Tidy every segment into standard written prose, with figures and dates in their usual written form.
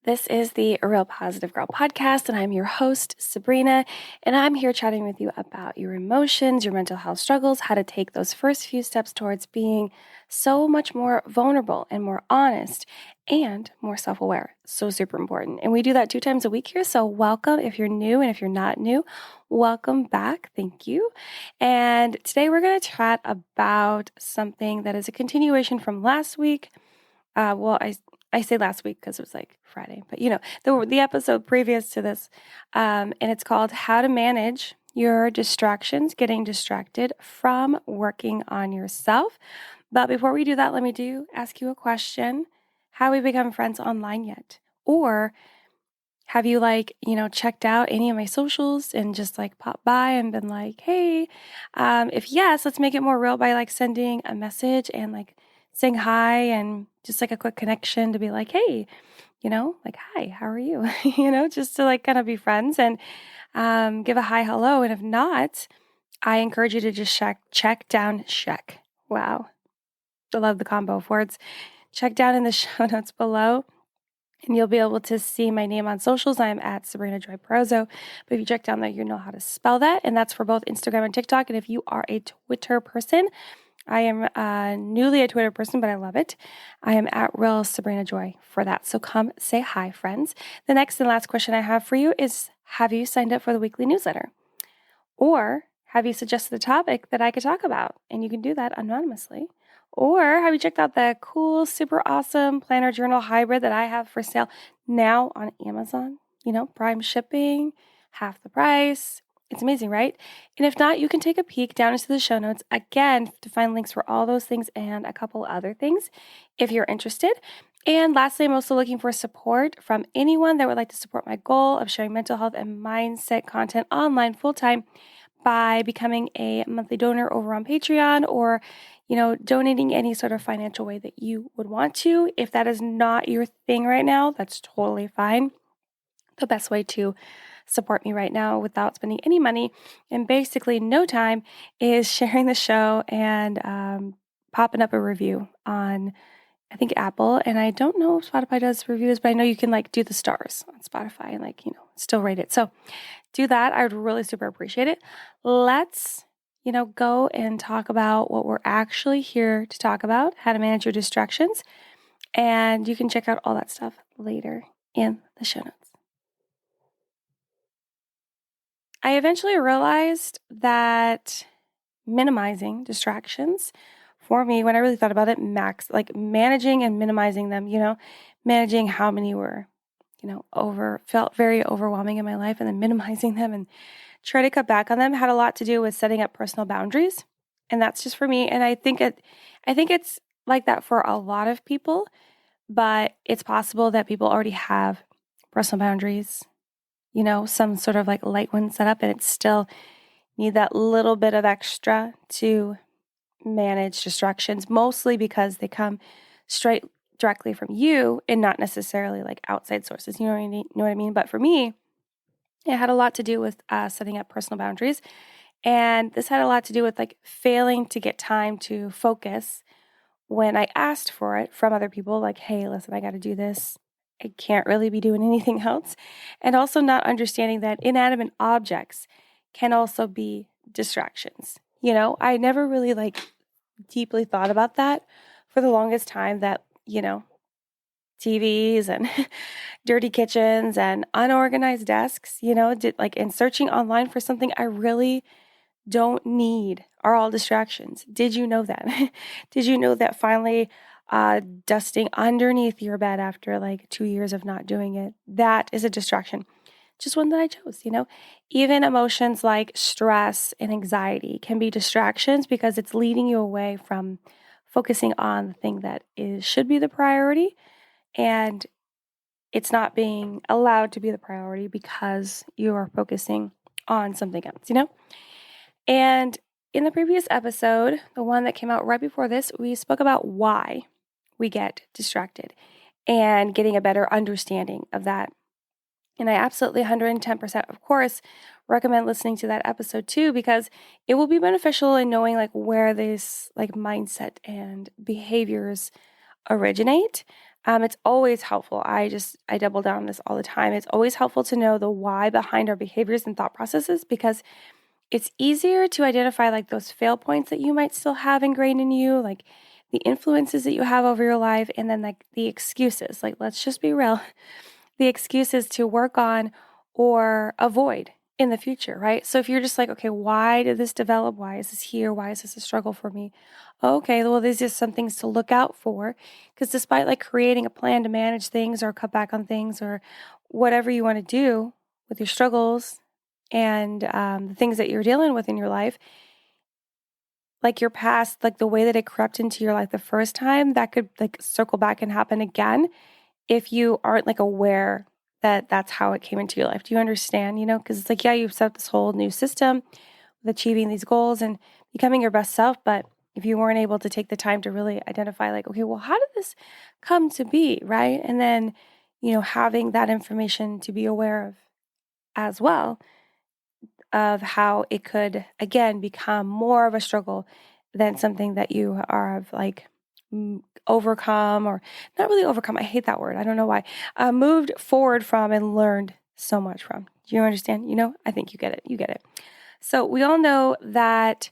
This is the Real Positive Girl podcast, and I'm your host, Sabrina, and I'm here chatting with you about your emotions, your mental health struggles, how to take those first few steps towards being so much more vulnerable and more honest and more self-aware. So super important. And we do that 2 times a week here, so welcome if you're new, and if you're not new, welcome back. Thank you. And today we're going to chat about something that is a continuation from last week. I say last week because it was like Friday, but the episode previous to this, and it's called How to Manage Your Distractions, Getting Distracted from Working on Yourself. But before we do that, let me ask you a question. Have we become friends online yet? Or have you checked out any of my socials and just popped by and been like, hey, if yes, let's make it more real by sending a message and saying hi and just a quick connection to be like, hey, hi, how are you? Just to kind of be friends and give a hi, hello. And if not, I encourage you to just check down. Wow. I love the combo of words. Check down in the show notes below and you'll be able to see my name on socials. I'm at Sabrina Joy Perozo. But if you check down there, you know how to spell that. And that's for both Instagram and TikTok. And if you are a Twitter person, I am newly a Twitter person, but I love it. I am at Real Sabrina Joy for that. So come say hi, friends. The next and last question I have for you is, have you signed up for the weekly newsletter? Or have you suggested a topic that I could talk about? And you can do that anonymously. Or have you checked out the cool, super awesome planner journal hybrid that I have for sale now on Amazon? Prime shipping, half the price. It's amazing, right? And if not, you can take a peek down into the show notes again to find links for all those things and a couple other things if you're interested. And lastly, I'm also looking for support from anyone that would like to support my goal of sharing mental health and mindset content online full-time by becoming a monthly donor over on Patreon or, donating any sort of financial way that you would want to. If that is not your thing right now, that's totally fine. The best way to support me right now without spending any money and basically no time is sharing the show and popping up a review on, I think, Apple. And I don't know if Spotify does reviews, but I know you can do the stars on Spotify and still rate it. So do that. I would really super appreciate it. Let's, go and talk about what we're actually here to talk about, how to manage your distractions. And you can check out all that stuff later in the show notes. I eventually realized that minimizing distractions for me, when I really thought about it, managing and minimizing them, managing how many were, felt very overwhelming in my life, and then minimizing them and try to cut back on them had a lot to do with setting up personal boundaries. And that's just for me. And I think it's like that for a lot of people, but it's possible that people already have personal boundaries, some sort of light one set up, and it still need that little bit of extra to manage distractions, mostly because they come directly from you and not necessarily outside sources. You know what I mean? But for me, it had a lot to do with setting up personal boundaries. And this had a lot to do with failing to get time to focus when I asked for it from other people, hey, listen, I got to do this. I can't really be doing anything else. And also not understanding that inanimate objects can also be distractions. I never really deeply thought about that for the longest time, that, TVs and dirty kitchens and unorganized desks, and searching online for something I really don't need are all distractions. Did you know that? Did you know that finally dusting underneath your bed after 2 years of not doing it, that is a distraction? Just one that I chose, Even emotions like stress and anxiety can be distractions because it's leading you away from focusing on the thing that should be the priority, and it's not being allowed to be the priority because you are focusing on something else, And in the previous episode, the one that came out right before this, we spoke about why we get distracted and getting a better understanding of that. And I absolutely 110%, of course, recommend listening to that episode too, because it will be beneficial in knowing where this mindset and behaviors originate. It's always helpful. I double down on this all the time. It's always helpful to know the why behind our behaviors and thought processes, because it's easier to identify like those fail points that you might still have ingrained in you, like the influences that you have over your life, and then like the excuses. Like, let's just be real, the excuses to work on or avoid in the future, right? So if you're just like, okay, why did this develop? Why is this here? Why is this a struggle for me? Okay, well, these are some things to look out for, because despite like creating a plan to manage things or cut back on things or whatever you want to do with your struggles and the things that you're dealing with in your life, like your past, like the way that it crept into your life the first time, that could like circle back and happen again if you aren't like aware that that's how it came into your life. Do you understand? You know, because it's like, yeah, you've set up this whole new system with achieving these goals and becoming your best self. But if you weren't able to take the time to really identify, like, okay, well, how did this come to be? Right. And then, having that information to be aware of as well, of how it could, again, become more of a struggle than something that you are like overcome, or not really overcome. I hate that word. I don't know why. Moved forward from and learned so much from. Do you understand? I think you get it. You get it. So we all know that,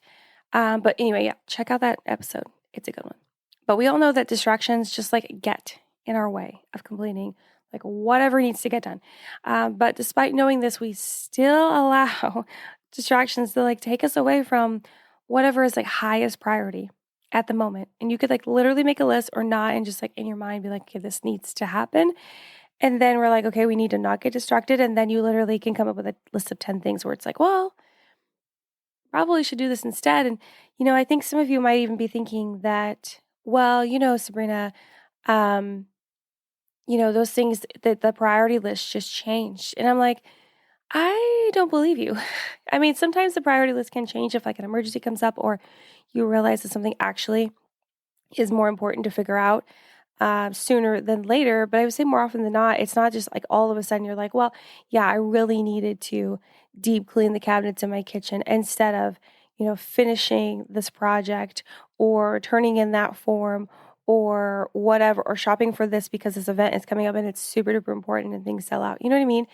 but anyway, yeah, check out that episode. It's a good one. But we all know that distractions just like get in our way of completing like whatever needs to get done. But despite knowing this, we still allow distractions to like take us away from whatever is like highest priority at the moment. And you could like literally make a list or not, and just like in your mind be like, okay, this needs to happen. And then we're like, okay, we need to not get distracted. And then you literally can come up with a list of 10 things where it's like, well, probably should do this instead. And, I think some of you might even be thinking that, well, Sabrina, those things that the priority list just changed. And I'm like, I don't believe you. I mean, sometimes the priority list can change if like an emergency comes up, or you realize that something actually is more important to figure out sooner than later. But I would say more often than not, it's not just like all of a sudden you're like, well, yeah, I really needed to deep clean the cabinets in my kitchen instead of, finishing this project or turning in that form or whatever, or shopping for this because this event is coming up and it's super duper important and things sell out. You know what I mean?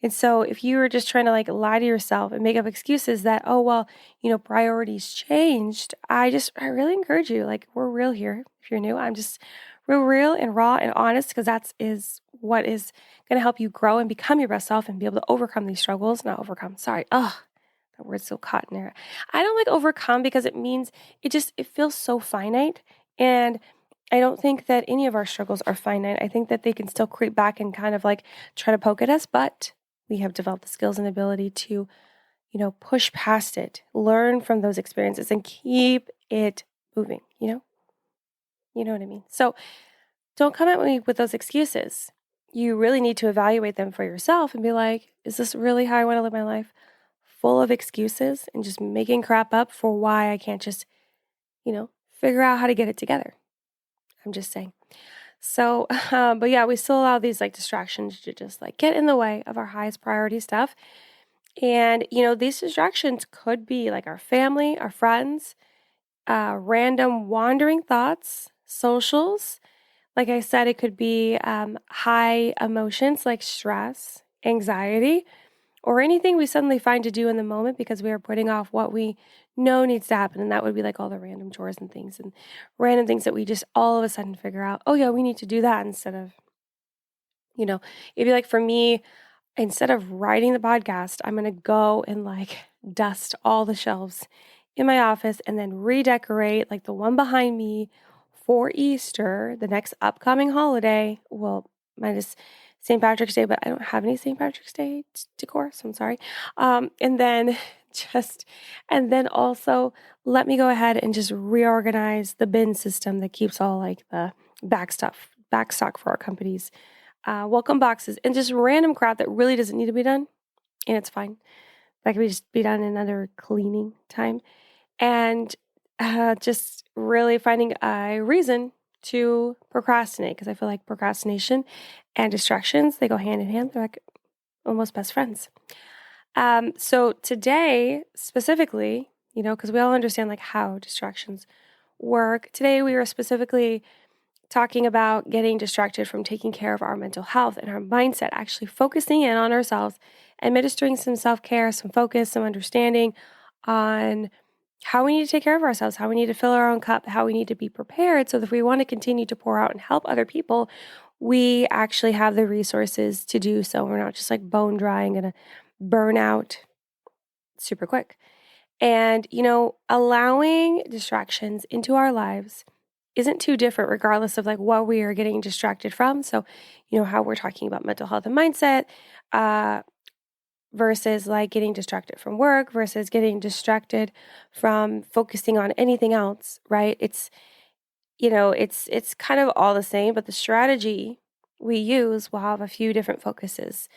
And so if you were just trying to like lie to yourself and make up excuses that, oh, well, priorities changed, I really encourage you, like, we're real here. If you're new, I'm just real and raw and honest, because that is what is going to help you grow and become your best self and be able to overcome these struggles. Not overcome. Sorry. Oh, that word's so caught in there. I don't like overcome because it means it feels so finite. And I don't think that any of our struggles are finite. I think that they can still creep back and kind of like try to poke at us, but we have developed the skills and ability to, push past it, learn from those experiences, and keep it moving, You know what I mean? So don't come at me with those excuses. You really need to evaluate them for yourself and be like, is this really how I want to live my life? Full of excuses and just making crap up for why I can't just, figure out how to get it together. I'm just saying. So, but yeah, we still allow these like distractions to just like get in the way of our highest priority stuff. And, these distractions could be like our family, our friends, random wandering thoughts, socials. Like I said, it could be high emotions like stress, anxiety, or anything we suddenly find to do in the moment because we are putting off what we know needs to happen. And that would be like all the random chores and random things that we just all of a sudden figure out, oh yeah, we need to do that instead of, it'd be like for me, instead of writing the podcast, I'm going to go and like dust all the shelves in my office and then redecorate like the one behind me for Easter, the next upcoming holiday. Well, minus St. Patrick's Day, but I don't have any St. Patrick's Day decor, so I'm sorry. And then also let me go ahead and just reorganize the bin system that keeps all like the backstock for our company's welcome boxes, and just random crap that really doesn't need to be done. And it's fine. That can just be done in another cleaning time. And just really finding a reason to procrastinate, because I feel like procrastination and distractions, they go hand in hand. They're like almost best friends. So today specifically, because we all understand like how distractions work. Today we are specifically talking about getting distracted from taking care of our mental health and our mindset, actually focusing in on ourselves, administering some self-care, some focus, some understanding on how we need to take care of ourselves, how we need to fill our own cup, how we need to be prepared so that if we want to continue to pour out and help other people, we actually have the resources to do so. We're not just like bone dry and going to burn out super quick. And, allowing distractions into our lives isn't too different regardless of like what we are getting distracted from. So, how we're talking about mental health and mindset, versus like getting distracted from work versus getting distracted from focusing on anything else, right? It's kind of all the same, but the strategy we use will have a few different focuses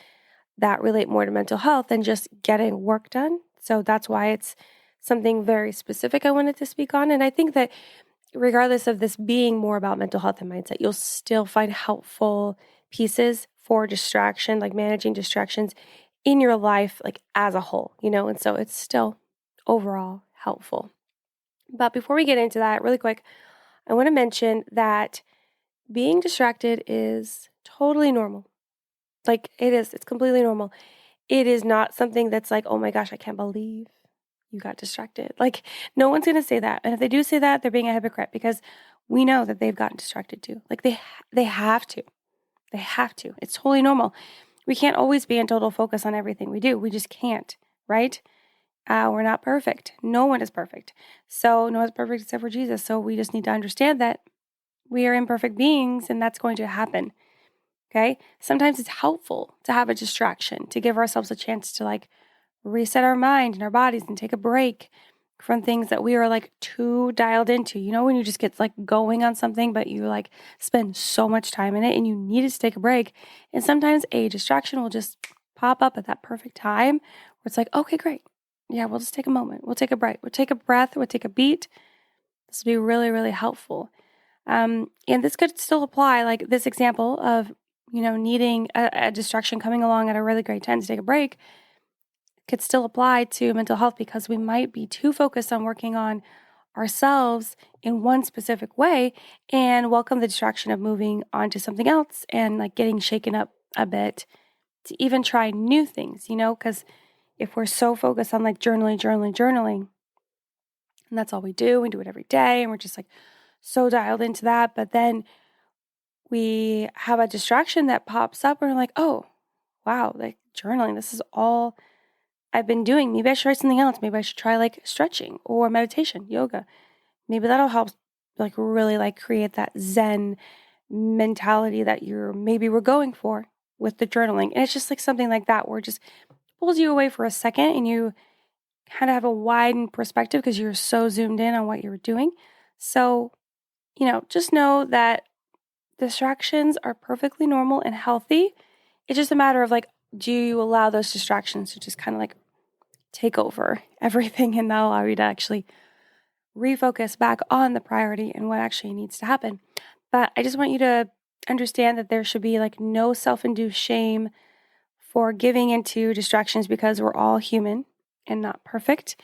that relate more to mental health than just getting work done. So that's why it's something very specific I wanted to speak on. And I think that regardless of this being more about mental health and mindset, you'll still find helpful pieces for distraction, like managing distractions in your life, like as a whole, and so it's still overall helpful. But before we get into that, really quick, I want to mention that being distracted is totally normal. Like it's completely normal. It is not something that's like, oh my gosh, I can't believe you got distracted. Like, no one's going to say that. And if they do say that, they're being a hypocrite because we know that they've gotten distracted too. Like, they have to. They have to. It's totally normal. We can't always be in total focus on everything we do. We just can't, right? We're not perfect. No one is perfect. So no one's perfect except for Jesus. So we just need to understand that we are imperfect beings and that's going to happen. Okay? Sometimes it's helpful to have a distraction, to give ourselves a chance to like reset our mind and our bodies and take a break from things that we are like too dialed into. When you just get like going on something, but you like spend so much time in it and you need to take a break. And sometimes a distraction will just pop up at that perfect time where it's like, okay, great. Yeah, we'll just take a moment. We'll take a break. We'll take a breath. We'll take a beat. This will be really, really helpful. And this could still apply, like this example of, needing a distraction coming along at a really great time to take a break could still apply to mental health because we might be too focused on working on ourselves in one specific way and welcome the distraction of moving on to something else and like getting shaken up a bit to even try new things, because if we're so focused on like journaling, and that's all we do it every day, and we're just like so dialed into that, but then we have a distraction that pops up and we're like, oh, wow, like journaling, this is all I've been doing. Maybe I should try something else. Maybe I should try like stretching or meditation, yoga. Maybe that'll help like really like create that Zen mentality that maybe we're going for with the journaling. And it's just like something like that where it just pulls you away for a second and you kind of have a widened perspective because you're so zoomed in on what you're doing. So, just know that distractions are perfectly normal and healthy. It's just a matter of like, do you allow those distractions to just kind of like take over everything and not allow you to actually refocus back on the priority and what actually needs to happen. But I just want you to understand that there should be like no self-induced shame for giving into distractions because we're all human and not perfect.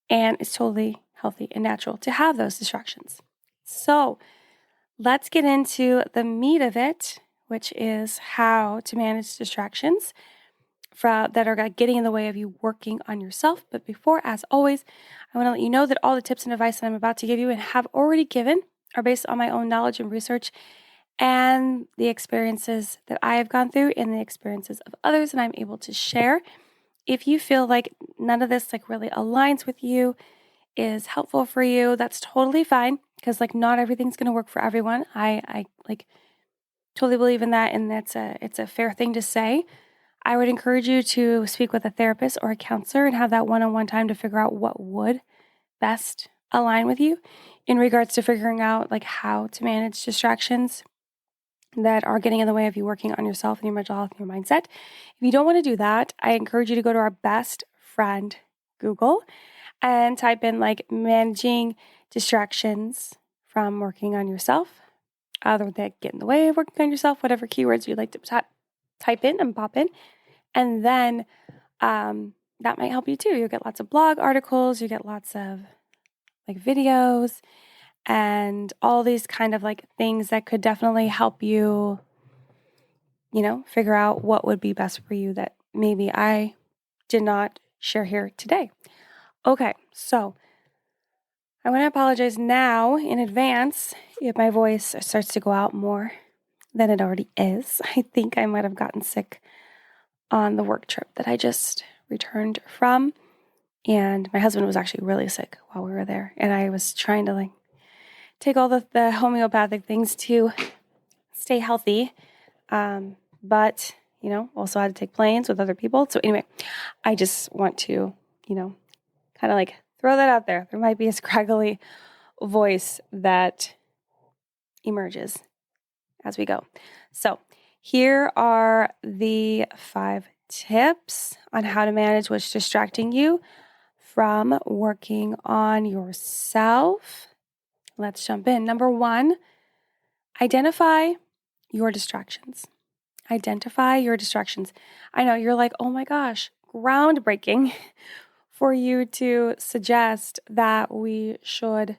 And it's totally healthy and natural to have those distractions. So let's get into the meat of it, which is how to manage distractions that are getting in the way of you working on yourself. But before, as always, I want to let you know that all the tips and advice that I'm about to give you and have already given are based on my own knowledge and research and the experiences that I have gone through and the experiences of others, and I'm able to share. If you feel like none of this like really aligns with you, is helpful for you, that's totally fine because like not everything's going to work for everyone. I like totally believe in that, and it's a fair thing to say. I would encourage you to speak with a therapist or a counselor and have that one-on-one time to figure out what would best align with you in regards to figuring out like how to manage distractions that are getting in the way of you working on yourself and your mental health and your mindset. If you don't want to do that, I encourage you to go to our best friend Google and type in like managing distractions from working on yourself, other that get in the way of working on yourself, whatever keywords you'd like to type in and pop in. And then that might help you too. You'll get lots of blog articles, you get lots of like videos and all these kind of like things that could definitely help you, figure out what would be best for you that maybe I did not share here today. Okay, so I want to apologize now in advance if my voice starts to go out more than it already is. I think I might have gotten sick on the work trip that I just returned from. And my husband was actually really sick while we were there. And I was trying to take all the homeopathic things to stay healthy. But, also had to take planes with other people. So anyway, I just want to, kind of throw that out there. There might be a scraggly voice that emerges as we go. So here are the 5 tips on how to manage what's distracting you from working on yourself. Let's jump in. Number 1, identify your distractions. Identify your distractions. I know you're like, oh my gosh, groundbreaking for you to suggest that we should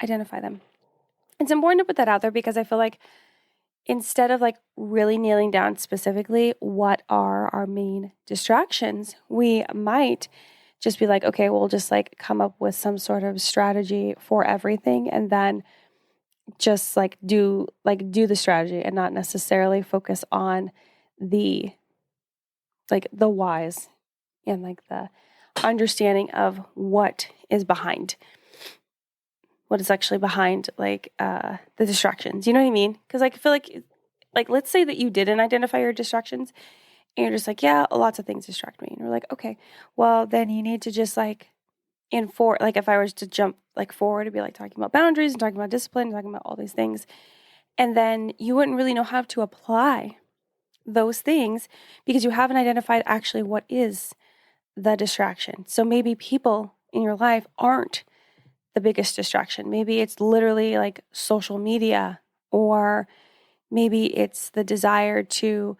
identify them. It's important to put that out there because I feel like instead of really nailing down specifically what are our main distractions, we might just be like, okay, we'll just come up with some sort of strategy for everything and then just do the strategy and not necessarily focus on the whys and the understanding of what is behind what is actually behind the distractions. You know what I mean? Because I feel like let's say that you didn't identify your distractions and you're just yeah, lots of things distract me. And you're okay, well then you need to just if I was to jump forward to be talking about boundaries and talking about discipline, and talking about all these things, and then you wouldn't really know how to apply those things because you haven't identified actually what is the distraction. So maybe people in your life aren't the biggest distraction. Maybe it's literally social media, or maybe it's the desire to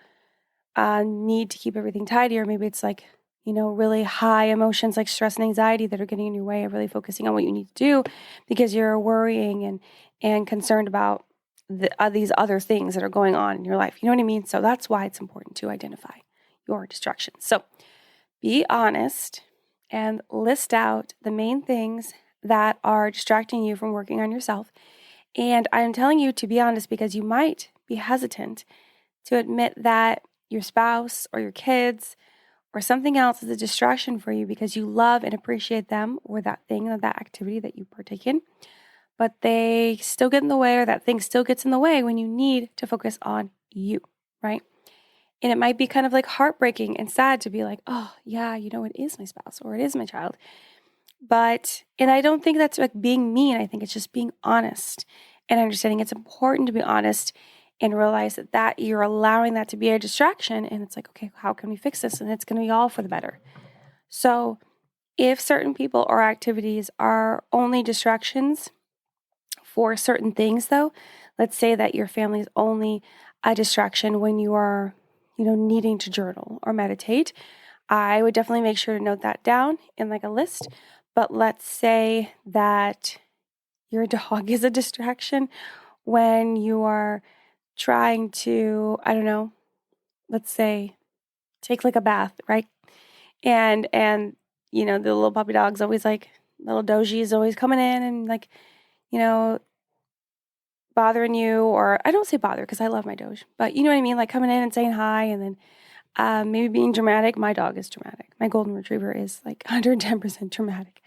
need to keep everything tidy, or maybe it's really high emotions like stress and anxiety that are getting in your way of really focusing on what you need to do because you're worrying and concerned about these other things that are going on in your life. You know what I mean? So that's why it's important to identify your distractions. So be honest and list out the main things that are distracting you from working on yourself. And I'm telling you to be honest because you might be hesitant to admit that your spouse or your kids or something else is a distraction for you because you love and appreciate them or that thing or that activity that you partake in, but they still get in the way, or that thing still gets in the way when you need to focus on you, right? And it might be kind of heartbreaking and sad to be oh yeah, it is my spouse or it is my child. And I don't think that's being mean. I think it's just being honest and understanding it's important to be honest and realize that you're allowing that to be a distraction. And it's okay, how can we fix this? And it's going to be all for the better. So if certain people or activities are only distractions for certain things, though, let's say that your family is only a distraction when you are, needing to journal or meditate, I would definitely make sure to note that down in a list. But let's say that your dog is a distraction when you are trying to, I don't know, let's say take a bath, right? And the little puppy dog's always little Doji is always coming in and bothering you, or I don't say bother because I love my Doge, but you know what I mean? Coming in and saying hi and then maybe being dramatic. My dog is dramatic. My golden retriever is 110% dramatic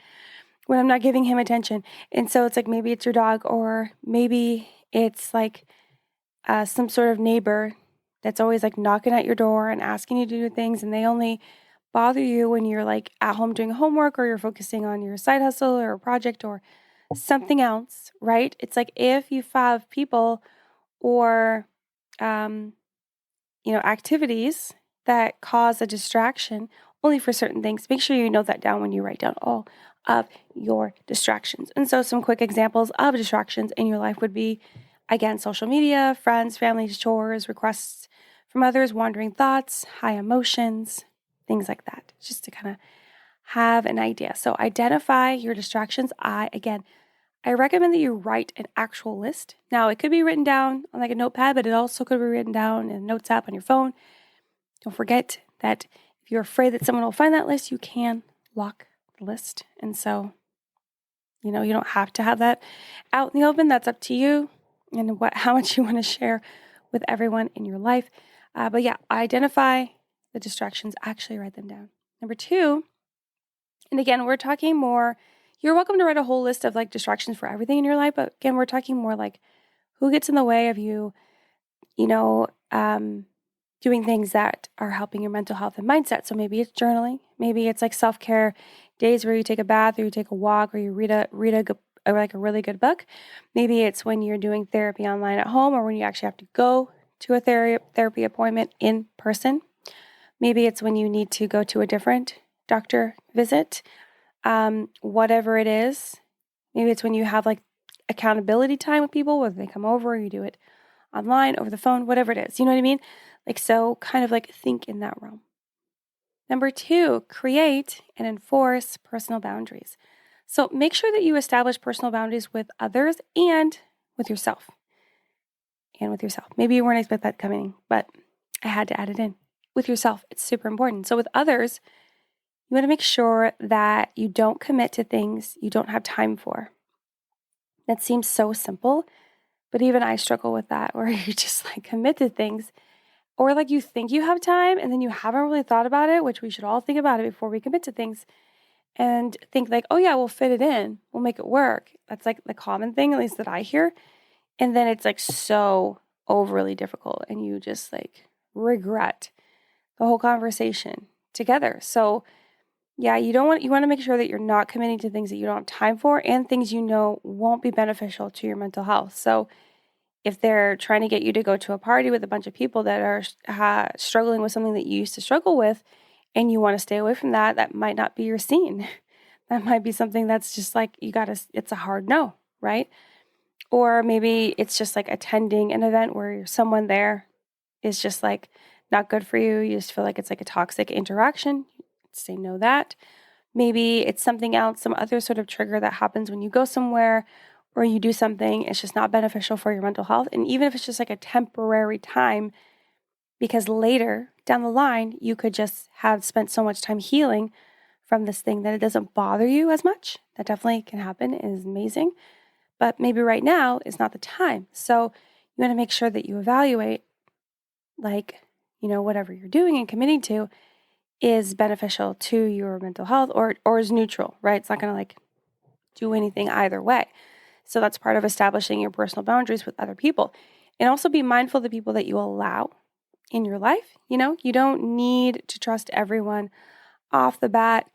when I'm not giving him attention. And so it's maybe it's your dog, or maybe it's some sort of neighbor that's always knocking at your door and asking you to do things, and they only bother you when you're at home doing homework, or you're focusing on your side hustle or a project or something else, right? It's if you have people or activities that cause a distraction only for certain things, make sure you note that down when you write down all of your distractions. And so some quick examples of distractions in your life would be, again, social media, friends, family, chores, requests from others, wandering thoughts, high emotions, things like that, just to kind of have an idea. So identify your distractions. I recommend that you write an actual list. Now, it could be written down on like a notepad, but it also could be written down in a notes app on your phone. Don't forget that if you're afraid that someone will find that list, you can lock the list. And so, you don't have to have that out in the open. That's up to you and how much you want to share with everyone in your life. But yeah, identify the distractions, actually write them down. Number 2, and again, we're talking more, you're welcome to write a whole list of like distractions for everything in your life. But again, we're talking more like who gets in the way of you, doing things that are helping your mental health and mindset. So maybe it's journaling. Maybe it's like self-care days where you take a bath or you take a walk or you read a really good book. Maybe it's when you're doing therapy online at home or when you actually have to go to a therapy appointment in person. Maybe it's when you need to go to a different doctor visit. Whatever it is, maybe it's when you have like accountability time with people, whether they come over or you do it online, over the phone, whatever it is. You know what I mean? Like, so kind of like think in that realm. Number 2, create and enforce personal boundaries. So make sure that you establish personal boundaries with others and with yourself. Maybe you weren't expecting that coming, but I had to add it in. With yourself, it's super important. So with others, you want to make sure that you don't commit to things you don't have time for. That seems so simple, but even I struggle with that, where you just like commit to things, or like you think you have time and then you haven't really thought about it, which we should all think about it before we commit to things, and think like, oh yeah, we'll fit it in, we'll make it work. That's like the common thing, at least that I hear. And then it's like so overly difficult and you just like regret the whole conversation together. So yeah, you want to make sure that you're not committing to things that you don't have time for and things won't be beneficial to your mental health. So if they're trying to get you to go to a party with a bunch of people that are struggling with something that you used to struggle with, and you want to stay away from that, that might not be your scene. That might be something that's just like, it's a hard no, right? Or maybe it's just like attending an event where someone there is just like not good for you. You just feel like it's like a toxic interaction. Say no that. Maybe it's something else, some other sort of trigger that happens when you go somewhere or you do something. It's just not beneficial for your mental health. And even if it's just like a temporary time, because later down the line, you could just have spent so much time healing from this thing that it doesn't bother you as much. That definitely can happen. It is amazing. But maybe right now is not the time. So you want to make sure that you evaluate, like, whatever you're doing and committing to is beneficial to your mental health or is neutral, right? It's not going to like do anything either way. So that's part of establishing your personal boundaries with other people. And also be mindful of the people that you allow in your life. You don't need to trust everyone off the bat.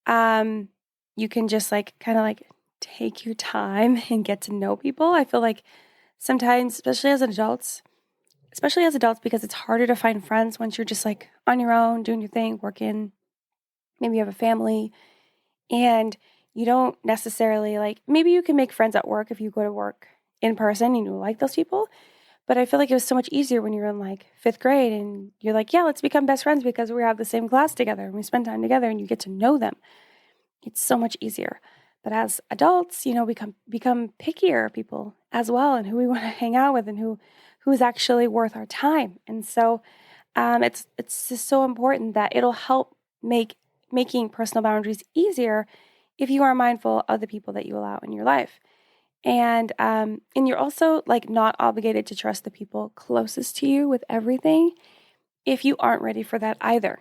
You can just like kind of like take your time and get to know people. I feel like sometimes, especially as adults, because it's harder to find friends once you're just like on your own, doing your thing, working. Maybe you have a family and you don't necessarily like, maybe you can make friends at work if you go to work in person and you like those people. But I feel like it was so much easier when you're in like 5th grade and you're like, yeah, let's become best friends because we have the same class together and we spend time together and you get to know them. It's so much easier. But as adults, we become pickier people as well, and who we want to hang out with and who's actually worth our time. And so it's just so important that it'll help making personal boundaries easier if you are mindful of the people that you allow in your life. And you're also like not obligated to trust the people closest to you with everything if you aren't ready for that either.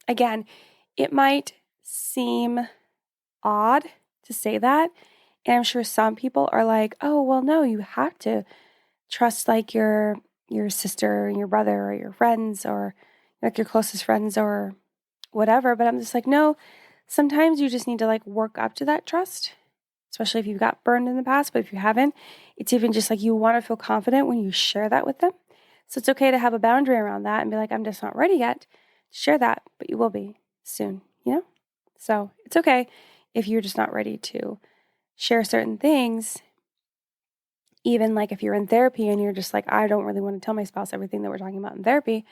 Again, it might seem odd to say that, and I'm sure some people are like, oh, well, no, you have to trust like your sister and your brother or your friends or like your closest friends or whatever. But I'm just like, no, sometimes you just need to like work up to that trust, especially if you've got burned in the past. But if you haven't, it's even just like you want to feel confident when you share that with them. So it's okay to have a boundary around that and be like, I'm just not ready yet to share that, but you will be soon, So it's okay if you're just not ready to share certain things. Even like if you're in therapy and you're just like, I don't really want to tell my spouse everything that we're talking about in therapy,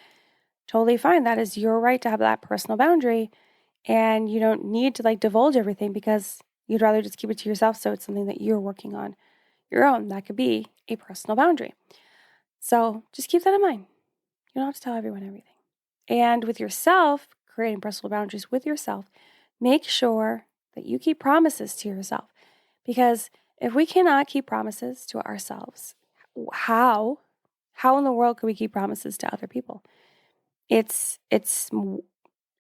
totally fine. That is your right to have that personal boundary. And you don't need to like divulge everything because You'd rather just keep it to yourself, so it's something that you're working on your own. That could be a personal boundary. So just keep that in mind. You don't have to tell everyone everything. And with yourself, creating personal boundaries with yourself, make sure that you keep promises to yourself. Because if we cannot keep promises to ourselves, how in the world could we keep promises to other people? It's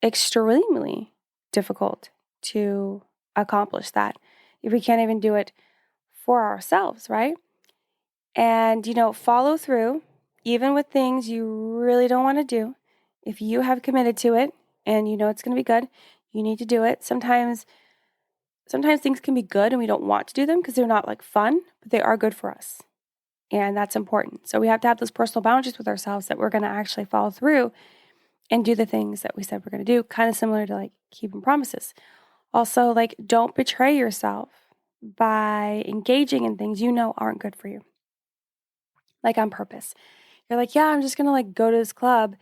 extremely difficult to accomplish that if we can't even do it for ourselves, right? And, follow through, even with things you really don't want to do. If you have committed to it and you know it's going to be good, you need to do it. Sometimes things can be good and we don't want to do them because they're not like fun, but they are good for us. And that's important. So we have to have those personal boundaries with ourselves that we're going to actually follow through and do the things that we said we're going to do, kind of similar to like keeping promises. Also, like, don't betray yourself by engaging in things you know aren't good for you. Like on purpose. You're like, yeah, I'm just going to like go to this club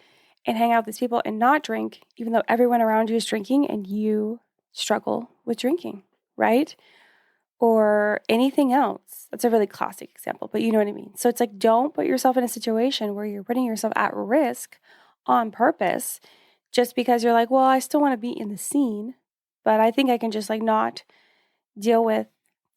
and hang out with these people and not drink, even though everyone around you is drinking and you struggle with drinking, right? Or anything else. That's a really classic example, but you know what I mean. So it's like, don't put yourself in a situation where you're putting yourself at risk on purpose just because you're like, well, I still want to be in the scene, but I think I can just like not deal with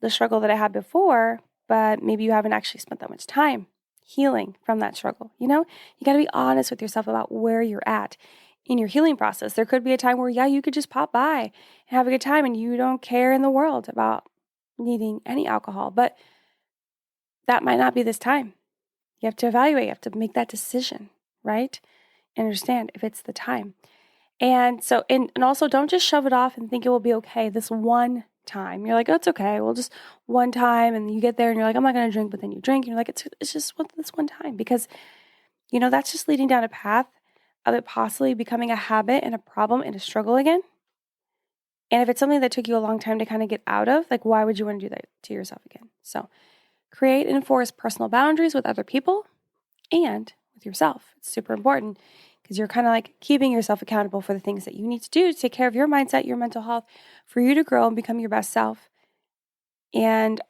the struggle that I had before, but maybe you haven't actually spent that much time healing from that struggle. You got to be honest with yourself about where you're at in your healing process. There could be a time where, yeah, you could just pop by and have a good time and you don't care in the world about needing any alcohol, but that might not be this time. You have to evaluate, you have to make that decision, right? And understand if it's the time. And so, and also don't just shove it off and think it will be okay this one time. You're like, oh, it's okay. Well, just one time. And you get there and you're like, I'm not going to drink, but then you drink. And you're like, it's just this one time. Because, that's just leading down a path of it possibly becoming a habit and a problem and a struggle again. And if it's something that took you a long time to kind of get out of, like, why would you want to do that to yourself again? So create and enforce personal boundaries with other people and with yourself. It's super important because you're kind of like keeping yourself accountable for the things that you need to do to take care of your mindset, your mental health, for you to grow and become your best self and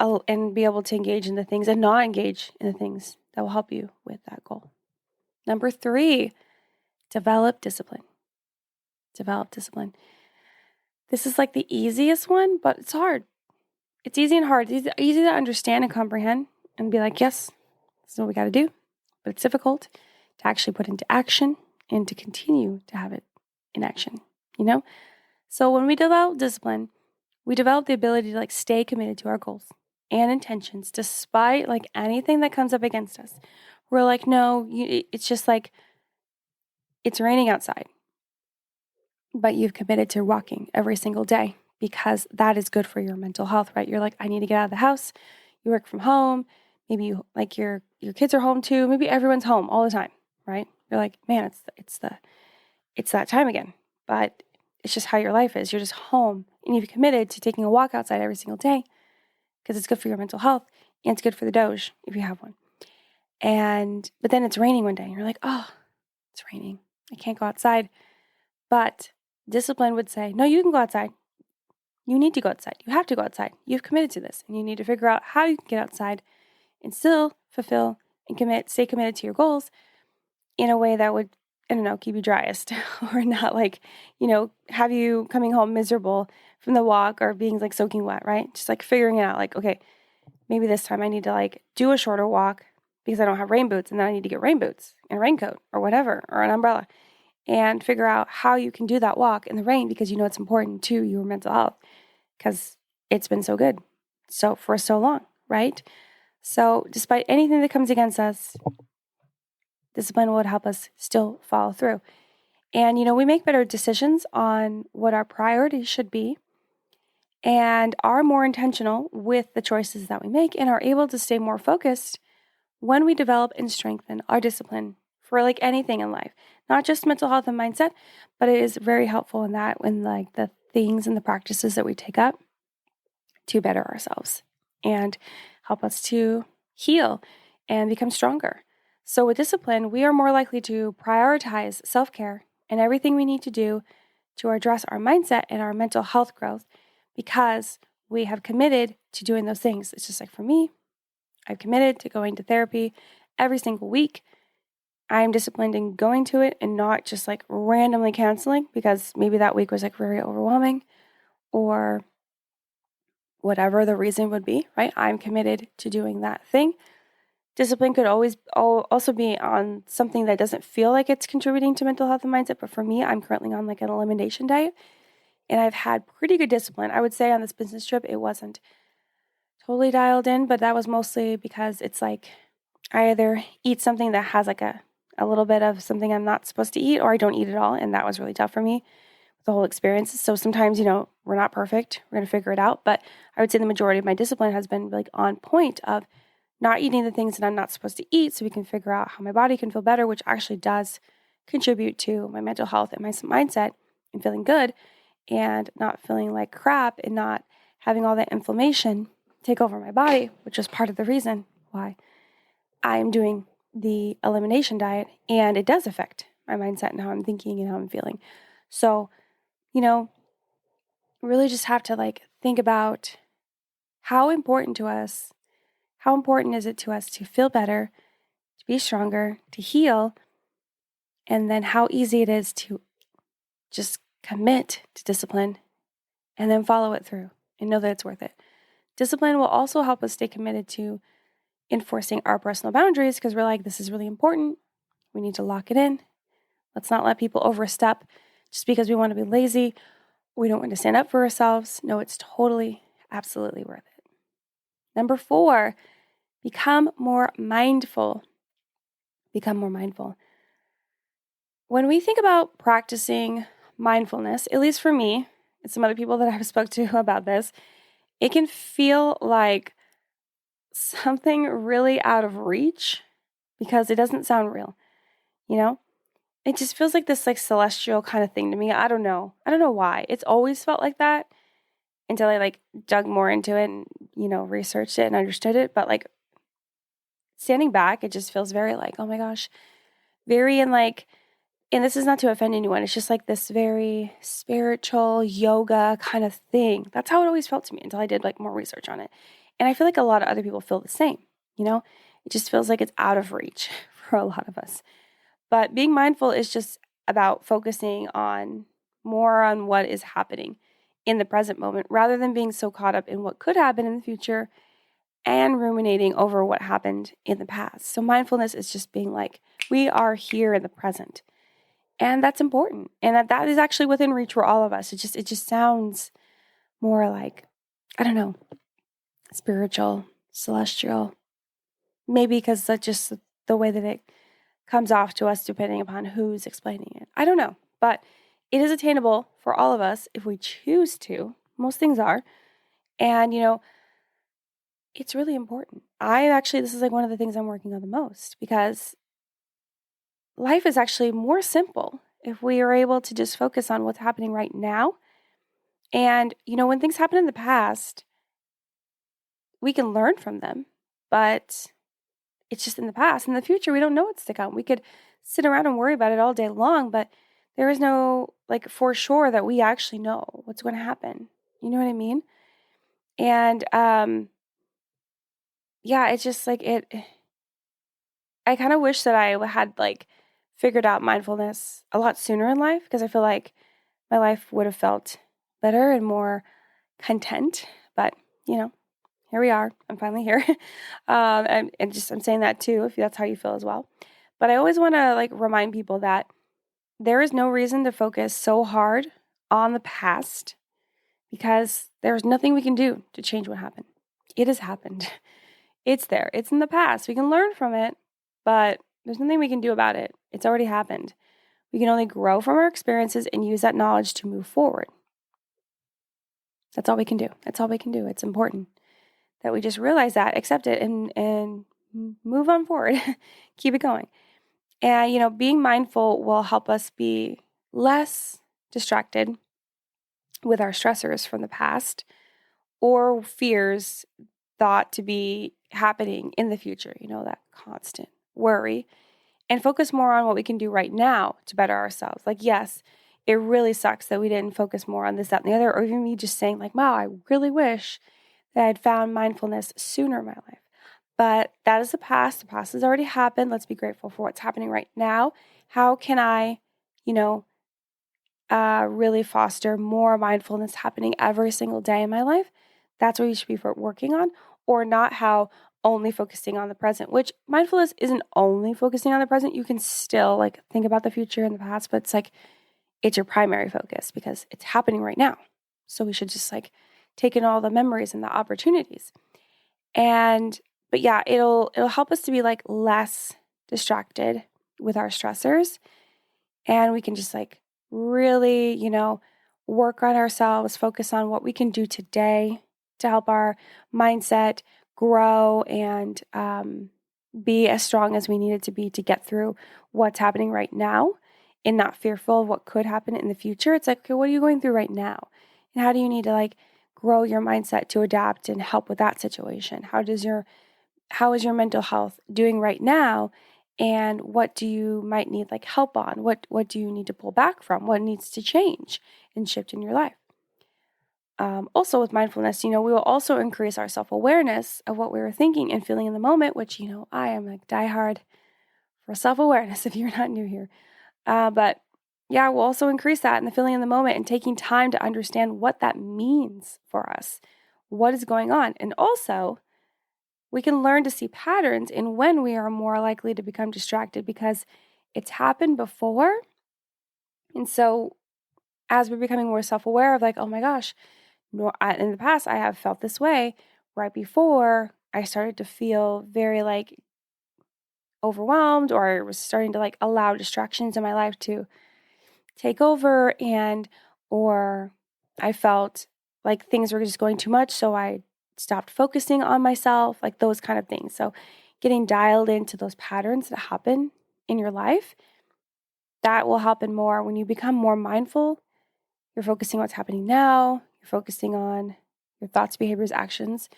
be able to engage in the things and not engage in the things that will help you with that goal. Number 3, develop discipline. Develop discipline. This is like the easiest one, but it's hard. It's easy and hard. It's easy to understand and comprehend and be like, yes, this is what we got to do. But it's difficult to actually put into action and to continue to have it in action, So when we develop discipline, we develop the ability to like stay committed to our goals and intentions despite like anything that comes up against us. We're like, no, it's just like, it's raining outside, but you've committed to walking every single day because that is good for your mental health, right? You're like, I need to get out of the house. You work from home. Maybe you like your kids are home too. Maybe everyone's home all the time, right? You're like, man, it's that time again. But it's just how your life is. You're just home and you've committed to taking a walk outside every single day because it's good for your mental health and it's good for the Doge if you have one. But then it's raining one day and you're like, oh, it's raining. I can't go outside. But discipline would say, no, you can go outside. You need to go outside. You have to go outside. You've committed to this and you need to figure out how you can get outside and still fulfill and stay committed to your goals in a way that would, I don't know, keep you driest or not like, have you coming home miserable from the walk or being like soaking wet, right? Just like figuring it out like, okay, maybe this time I need to like do a shorter walk because I don't have rain boots and then I need to get rain boots and a raincoat or whatever, or an umbrella and figure out how you can do that walk in the rain because it's important to your mental health because it's been so good for so long, right? So despite anything that comes against us, discipline would help us still follow through. And, we make better decisions on what our priorities should be and are more intentional with the choices that we make and are able to stay more focused when we develop and strengthen our discipline for like anything in life, not just mental health and mindset, but it is very helpful in that when like the things and the practices that we take up to better ourselves and help us to heal and become stronger. So with discipline, we are more likely to prioritize self-care and everything we need to do to address our mindset and our mental health growth because we have committed to doing those things. It's just like for me, I've committed to going to therapy every single week. I'm disciplined in going to it and not just like randomly canceling because maybe that week was like very overwhelming or whatever the reason would be, right? I'm committed to doing that thing. Discipline could always also be on something that doesn't feel like it's contributing to mental health and mindset. But for me, I'm currently on like an elimination diet and I've had pretty good discipline. I would say on this business trip, it wasn't totally dialed in, but that was mostly because it's like I either eat something that has like a little bit of something I'm not supposed to eat or I don't eat at all. And that was really tough for me, the whole experience. So sometimes, we're not perfect. We're going to figure it out. But I would say the majority of my discipline has been like on point of not eating the things that I'm not supposed to eat so we can figure out how my body can feel better, which actually does contribute to my mental health and my mindset and feeling good and not feeling like crap and not having all that inflammation take over my body, which is part of the reason why I'm doing the elimination diet. And it does affect my mindset and how I'm thinking and how I'm feeling. So, really just have to like think about how important is it to us to feel better, to be stronger, to heal, and then how easy it is to just commit to discipline and then follow it through and know that it's worth it. Discipline will also help us stay committed to enforcing our personal boundaries because we're like, this is really important. We need to lock it in. Let's not let people overstep just because we want to be lazy. We don't want to stand up for ourselves. No, it's totally, absolutely worth it. Number 4, become more mindful. Become more mindful. When we think about practicing mindfulness, at least for me, and some other people that I've spoke to about this, it can feel like something really out of reach because it doesn't sound real, It just feels like this like celestial kind of thing to me. I don't know why. It's always felt like that until I like dug more into it and, researched it and understood it. But like standing back, it just feels very like, oh my gosh, very in like, and this is not to offend anyone. It's just like this very spiritual yoga kind of thing. That's how it always felt to me until I did like more research on it. And I feel like a lot of other people feel the same, It just feels like it's out of reach for a lot of us. But being mindful is just about focusing more on what is happening in the present moment rather than being so caught up in what could happen in the future and ruminating over what happened in the past. So mindfulness is just being like, we are here in the present. And that's important. And that is actually within reach for all of us. It just sounds more like, I don't know, spiritual, celestial. Maybe because that's just the way that it comes off to us depending upon who's explaining it. I don't know. But it is attainable for all of us if we choose to. Most things are. And, it's really important. This is like one of the things I'm working on the most because life is actually more simple if we are able to just focus on what's happening right now. And, when things happen in the past, we can learn from them, but it's just in the past. In the future, we don't know what's to come. We could sit around and worry about it all day long, but there is no, like, for sure that we actually know what's going to happen. You know what I mean? And, yeah, it's just like I kind of wish that I had, like, figured out mindfulness a lot sooner in life because I feel like my life would have felt better and more content. But, here we are. I'm finally here. And I'm saying that too, if that's how you feel as well. But I always want to like remind people that there is no reason to focus so hard on the past because there's nothing we can do to change what happened. It has happened. It's there. It's in the past. We can learn from it, but there's nothing we can do about it. It's already happened. We can only grow from our experiences and use that knowledge to move forward. That's all we can do. That's all we can do. It's important that we just realize that, accept it, and move on forward. Keep it going. And, being mindful will help us be less distracted with our stressors from the past or fears thought to be happening in the future, that constant worry, and focus more on what we can do right now to better ourselves. Like, yes, it really sucks that we didn't focus more on this, that, and the other, or even me just saying like, wow, I really wish that I'd found mindfulness sooner in my life. But that is the past. The past has already happened. Let's be grateful for what's happening right now. How can I, really foster more mindfulness happening every single day in my life? That's what you should be working on, or not how only focusing on the present, which mindfulness isn't only focusing on the present. You can still like think about the future and the past, but it's like, it's your primary focus because it's happening right now. So we should just like take in all the memories and the opportunities. But yeah, it'll help us to be like less distracted with our stressors. And we can just like really, work on ourselves, focus on what we can do today to help our mindset grow and be as strong as we need it to be to get through what's happening right now and not fearful of what could happen in the future. It's like, okay, what are you going through right now? And how do you need to like grow your mindset to adapt and help with that situation? How is your mental health doing right now? And what do you might need like help on? What do you need to pull back from? What needs to change and shift in your life? Also with mindfulness, we will also increase our self-awareness of what we were thinking and feeling in the moment, which, I am like diehard for self-awareness if you're not new here. But yeah, we'll also increase that in the feeling in the moment and taking time to understand what that means for us, what is going on. And also, we can learn to see patterns in when we are more likely to become distracted because it's happened before. And so as we're becoming more self-aware of like, oh my gosh, in the past, I have felt this way right before I started to feel very like overwhelmed, or I was starting to like allow distractions in my life to take over, or I felt like things were just going too much. So I stopped focusing on myself, like those kind of things. So getting dialed into those patterns that happen in your life, that will happen more when you become more mindful. You're focusing on what's happening now. You're focusing on your thoughts, behaviors, actions,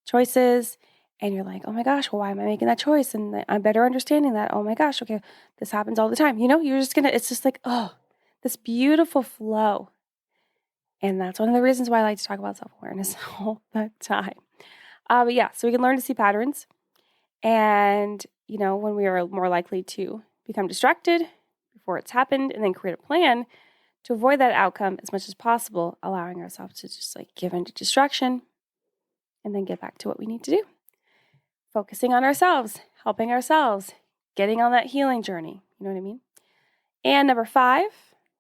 choices. And you're like, oh my gosh, well, why am I making that choice? And I'm better understanding that, oh my gosh, okay, this happens all the time. It's just like, oh, this beautiful flow. And that's one of the reasons why I like to talk about self-awareness all the time. But yeah, so we can learn to see patterns. And, when we are more likely to become distracted before it's happened, and then create a plan to avoid that outcome as much as possible, allowing ourselves to just like give into distraction and then get back to what we need to do. Focusing on ourselves, helping ourselves, getting on that healing journey. You know what I mean? And number 5,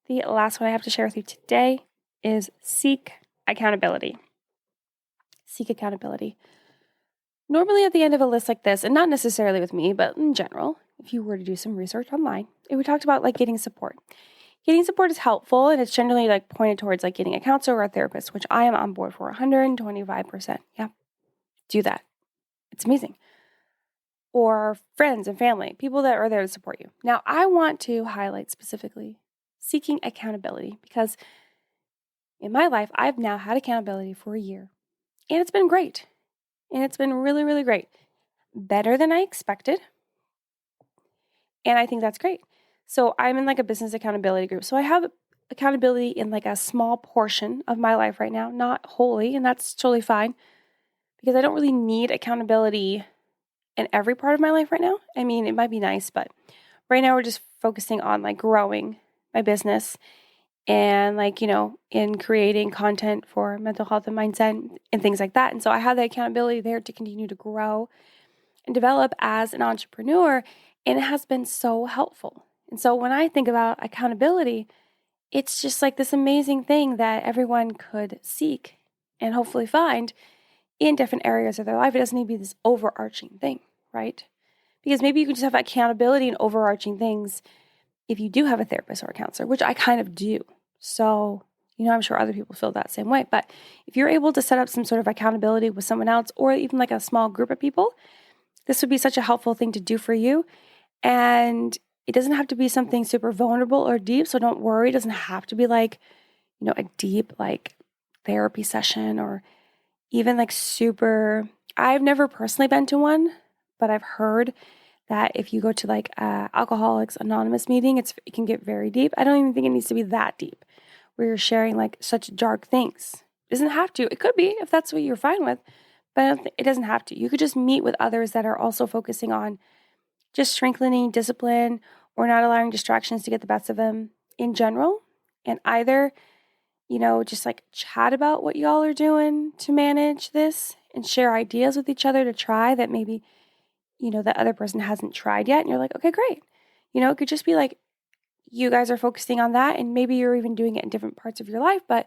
the last one I have to share with you today is seek accountability. Seek accountability. Normally at the end of a list like this, and not necessarily with me, but in general, if you were to do some research online, we talked about like getting support. Getting support is helpful, and it's generally like pointed towards like getting a counselor or a therapist, which I am on board for 125%. Yeah, do that. It's amazing. Or friends and family, people that are there to support you. Now, I want to highlight specifically seeking accountability because in my life, I've now had accountability for a year, and it's been great. And it's been really, really great. Better than I expected. And I think that's great. So I'm in like a business accountability group. So I have accountability in like a small portion of my life right now, not wholly, and that's totally fine because I don't really need accountability in every part of my life right now. I mean, it might be nice, but right now we're just focusing on like growing my business and like, in creating content for mental health and mindset and things like that. And so I have the accountability there to continue to grow and develop as an entrepreneur. And it has been so helpful. And so when I think about accountability, it's just like this amazing thing that everyone could seek and hopefully find in different areas of their life. It doesn't need to be this overarching thing, right? Because maybe you can just have accountability and overarching things if you do have a therapist or a counselor, which I kind of do. So, I'm sure other people feel that same way. But if you're able to set up some sort of accountability with someone else or even like a small group of people, this would be such a helpful thing to do for you. And it doesn't have to be something super vulnerable or deep. So don't worry. It doesn't have to be like, a deep like therapy session or even like super. I've never personally been to one, but I've heard that if you go to like Alcoholics Anonymous meeting, it can get very deep. I don't even think it needs to be that deep where you're sharing like such dark things. It doesn't have to. It could be if that's what you're fine with, but it doesn't have to. You could just meet with others that are also focusing on just strengthening discipline or not allowing distractions to get the best of them in general. And either, just like chat about what y'all are doing to manage this and share ideas with each other to try that maybe, the other person hasn't tried yet. And you're like, okay, great. It could just be like, you guys are focusing on that and maybe you're even doing it in different parts of your life, but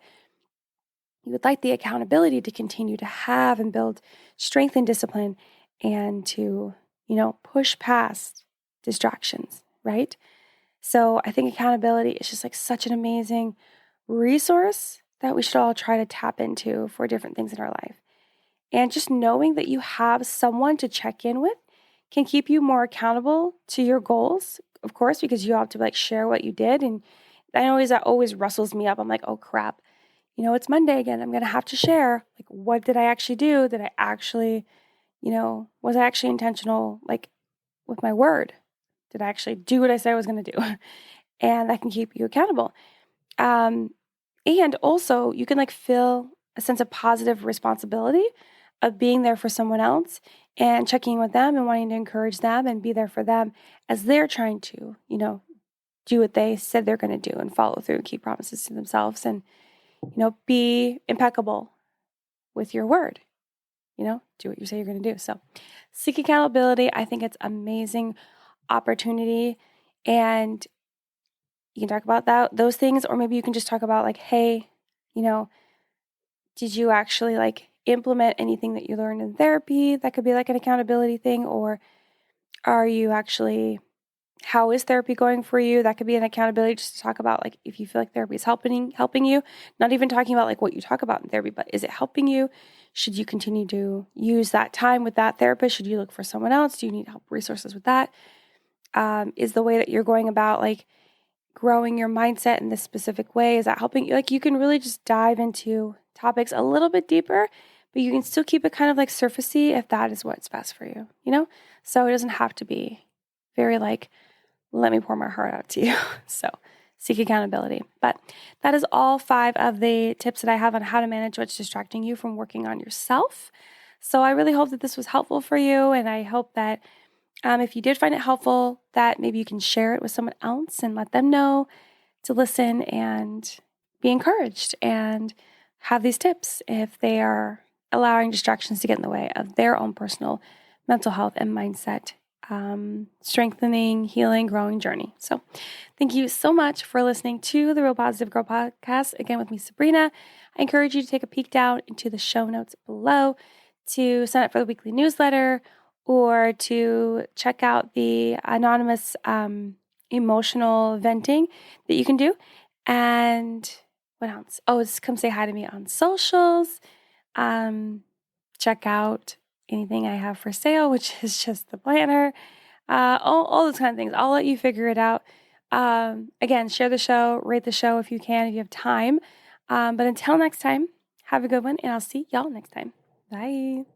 you would like the accountability to continue to have and build strength and discipline and to, push past distractions, right? So I think accountability is just like such an amazing resource that we should all try to tap into for different things in our life. And just knowing that you have someone to check in with can keep you more accountable to your goals, of course, because you have to like share what you did. And that always rustles me up. I'm like, oh crap, it's Monday again. I'm going to have to share like, what did I actually do? Did I actually, was I actually intentional, like with my word? Did I actually do what I said I was going to do? And that can keep you accountable. And also you can like feel a sense of positive responsibility of being there for someone else and checking in with them and wanting to encourage them and be there for them as they're trying to, do what they said they're going to do and follow through and keep promises to themselves and, be impeccable with your word, do what you say you're going to do. So seek accountability. I think it's amazing opportunity, and you can talk about those things, or maybe you can just talk about like, hey, did you actually like implement anything that you learned in therapy? That could be like an accountability thing. Or are you actually, how is therapy going for you? That could be an accountability, just to talk about like if you feel like therapy is helping you, not even talking about like what you talk about in therapy, but is it helping you? Should you continue to use that time with that therapist? Should you look for someone else? Do you need help resources with that? Is the way that you're going about like growing your mindset in this specific way, is that helping you? Like you can really just dive into topics a little bit deeper, but you can still keep it kind of like surfacey if that is what's best for you, So it doesn't have to be very like, let me pour my heart out to you. So seek accountability. But that is all 5 of the tips that I have on how to manage what's distracting you from working on yourself. So I really hope that this was helpful for you. And I hope that if you did find it helpful, that maybe you can share it with someone else and let them know to listen and be encouraged and have these tips if they are allowing distractions to get in the way of their own personal mental health and mindset strengthening, healing, growing journey. So thank you so much for listening to the Real Positive Girl podcast, again with me, Sabrina. I encourage you to take a peek down into the show notes below to sign up for the weekly newsletter or to check out the anonymous emotional venting that you can do. And what else? Oh, just come say hi to me on socials. Check out anything I have for sale, which is just the planner, all those kind of things. I'll let you figure it out. Again, share the show, rate the show if you can, if you have time. But until next time, have a good one, and I'll see y'all next time. Bye.